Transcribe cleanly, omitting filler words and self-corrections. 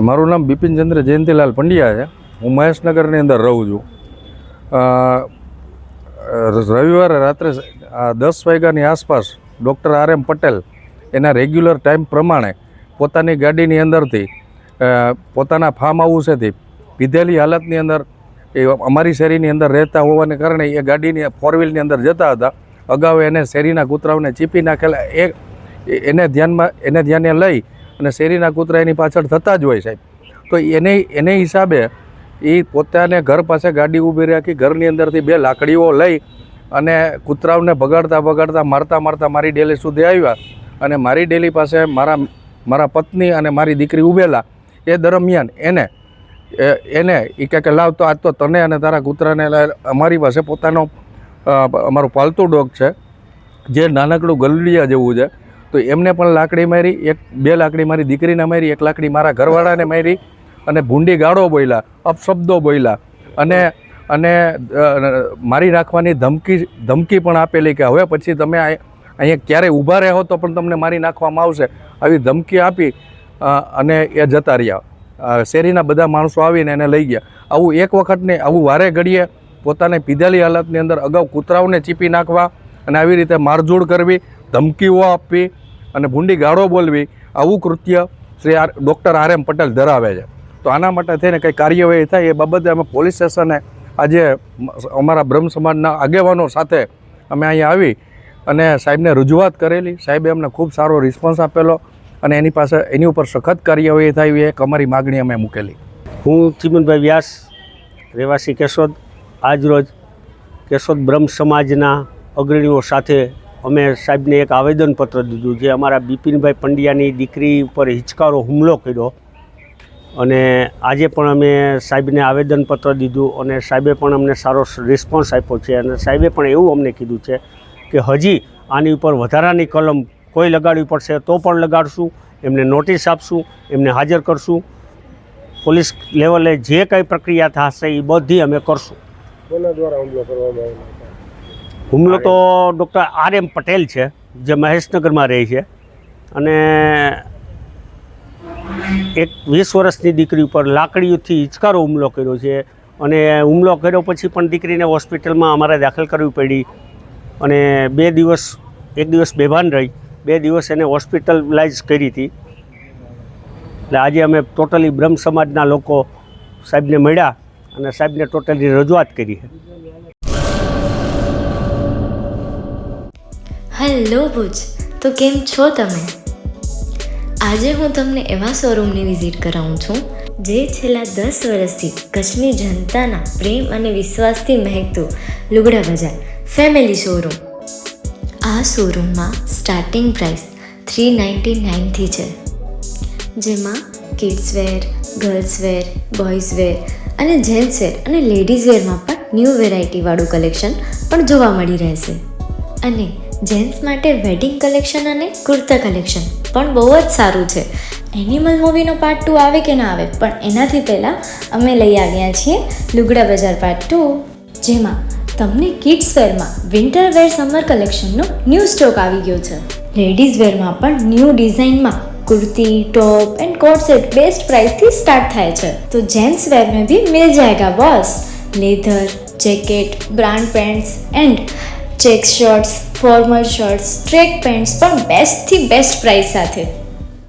મારું નામ બિપિનચંદ્ર જયંતિલાલ પંડ્યા છે. હું મહેશનગરની અંદર રહું છું. રવિવારે રાત્રે 10 વાગ્યાની આસપાસ ડૉક્ટર RM પટેલ એના રેગ્યુલર ટાઈમ પ્રમાણે પોતાની ગાડીની અંદરથી પોતાના ફાર્મ હાઉસેથી પીધેલી હાલતની અંદર એ અમારી શેરીની અંદર રહેતા હોવાને કારણે એ ગાડીની 4 વ્હીલની અંદર જતા હતા. અગાઉ એને શેરીના કૂતરાઓને ચીપી નાખેલા એને ધ્યાને લઈ અને શેરીના કૂતરા એની પાછળ થતા જ હોય સાહેબ. તો એને હિસાબે એ પોતાને ઘર પાસે ગાડી ઊભી રાખી ઘરની અંદરથી 2 લાકડીઓ લઈ અને કૂતરાઓને ભગાડતા મારતા મારી ડેલી સુધી આવ્યા અને મારી ડેલી પાસે મારા પત્ની અને મારી દીકરી ઊભેલા. એ દરમિયાન એને એ કહે કે લાવ તો આજ તો તને અને તારા કૂતરાને અમારી પાસે પોતાનો અમારું પાલતુ ડોગ છે જે નાનકડું ગલુડિયા જેવું છે. તો એમને પણ લાકડી મારી, 2 લાકડી મારી દીકરીને મારી, 1 લાકડી મારા ઘરવાળાને મારી અને ભૂંડી ગાળો બોલ્યા, અપશબ્દો બોલ્યા અને મારી નાખવાની ધમકી પણ આપેલી કે હવે પછી તમે અહીંયા ક્યારેય ઊભા રહો તો પણ તમને મારી નાખવામાં આવશે, આવી ધમકી આપી અને એ જતા રહ્યા. શેરીના બધા માણસો આવીને એને લઈ ગયા. આવું એક વખત નહીં, આવું વારે ઘડીએ પોતાને પીધેલી હાલતની અંદર અગાઉ કૂતરાઓને ચીપી નાખવા અને આવી રીતે મારઝૂડ કરવી, ધમકીઓ આપવી અને ભૂંડી ગાળો બોલવી, આવું કૃત્ય શ્રી ડૉક્ટર RM પટેલ ધરાવે છે. તો આના માટે થઈને કંઈ કાર્યવાહી થાય એ બાબતે અમે પોલીસ સ્ટેશને આજે અમારા બ્રહ્મ સમાજના આગેવાનો સાથે અમે અહીંયા આવી અને સાહેબને રજૂઆત કરેલી. સાહેબે અમને ખૂબ સારો રિસ્પોન્સ આપેલો અને એની ઉપર સખત કાર્યવાહી થાય એ એક અમારી માગણી અમે મૂકેલી. હું ચિમનભાઈ વ્યાસ, રહેવાસી કેશોદ. આજરોજ કેશોદ બ્રહ્મ સમાજના અગ્રણીઓ સાથે અમે સાહેબને એક આવેદનપત્ર દીધું જે અમારા બિપિનભાઈ પંડ્યાની દીકરી ઉપર હિચકારો હુમલો કર્યો અને આજે પણ અમે સાહેબને આવેદનપત્ર દીધું અને સાહેબે પણ અમને સારો રિસ્પોન્સ આપ્યો છે અને સાહેબે પણ એવું અમને કીધું છે કે હજી આની ઉપર વધારાની કલમ કોઈ લગાડવી પડશે તો પણ લગાડશું, એમને નોટિસ આપશું, એમને હાજર કરશું. પોલીસ લેવલે જે કંઈ પ્રક્રિયા થશે એ બધી અમે કરશું. કોના દ્વારા હુમલો કરવામાં આવ્યો? હુમલો તો ડૉક્ટર RM પટેલ છે જે મહેશનગરમાં રહે છે અને એક 20 વર્ષની દીકરી ઉપર લાકડીઓથી હિચકારો હુમલો કર્યો છે અને હુમલો કર્યો પછી પણ દીકરીને હોસ્પિટલમાં અમારે દાખલ કરવી પડી અને 1 દિવસ બેભાન રહી, 2 દિવસ એને હોસ્પિટલાઇઝ કરી હતી. એટલે આજે અમે ટોટલી બ્રહ્મ સમાજના લોકો સાહેબને મળ્યા અને સાહેબને ટોટલી રજૂઆત કરી છે. હેલો ભુજ, તો કેમ છો તમે? આજે હું તમને એવા શોરૂમની વિઝિટ કરાવું છું જે છેલ્લા 10 વર્ષથી કચ્છની જનતાના પ્રેમ અને વિશ્વાસથી મહેકતું લુગડા બજાર ફેમિલી શોરૂમ. આ શોરૂમમાં સ્ટાર્ટિંગ પ્રાઇસ 399થી છે, જેમાં kids wear, girls wear, boys wear અને જેન્ટ્સ વેર અને લેડીઝ વેરમાં પણ ન્યૂ વેરાયટીવાળું કલેક્શન પણ જોવા મળી રહેશે. અને જેન્ટ્સ માટે વેડિંગ કલેક્શન અને કુર્તા કલેક્શન પણ બહુ જ સારું છે. એનિમલ મૂવીનો પાર્ટ 2 આવે કે ના આવે, પણ એનાથી પહેલાં અમે લઈ આવ્યા છીએ લુગડા બજાર પાર્ટ 2, જેમાં તમને કિડ્સ વેરમાં વિન્ટર વેર સમર કલેક્શનનો ન્યૂ સ્ટોક આવી ગયો છે. લેડીઝ વેરમાં પણ ન્યૂ ડિઝાઇનમાં kurti, top and coat set best price थी स्टार्ट थाय छे. तो जेंट्स वेर में भी मिल जाएगा boss. Leather, jacket, brand pants and check shirts, formal shirts, track pants પણ બેસ્ટ થી બેસ્ટ પ્રાઇસ સાથે.